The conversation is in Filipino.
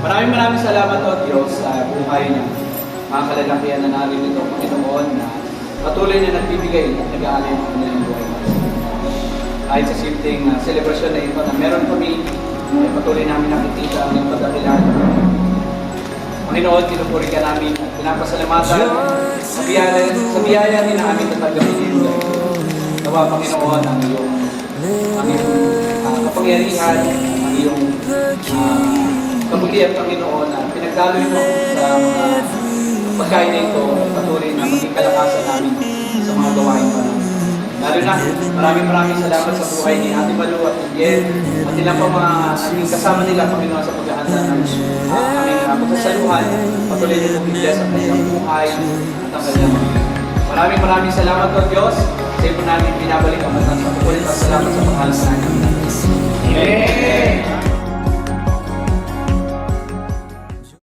Maraming salamat o Diyos sa buhay ng mga kalalakihan na narin ito, Panginoon, na patuloy na nagbibigay at nag-aalay ng kanilang buhay. Kahit sa simpleng celebration na ito na meron kami, patuloy namin nakikita ang pagdakilan. Panginoon, tinupuri ka namin at pinapasalamatan sa biyaya din na aming tatanggapin dito. Nawa, Panginoon, ang iyong kapangyarihan, ang iyong kabutihan, Panginoon, na pinagdaloy mo sa mga pagkain na ito, patuloy na maging kalakasan namin sa mga gawain pa namin. Lalo na, maraming salamat sa buhay ni Ate Malu at Miguel at ilang pa mga naging kasama nila, Panginoon, sa paghahanda ng aming pagsasaluhan. Patuloy niyo po bigla sa kanilang buhay at ang kanilang mga. Maraming salamat o Diyos. Sa iyo po namin binabalik ang mataas. Patuloy at salamat sa pangalan sa namin. Amen!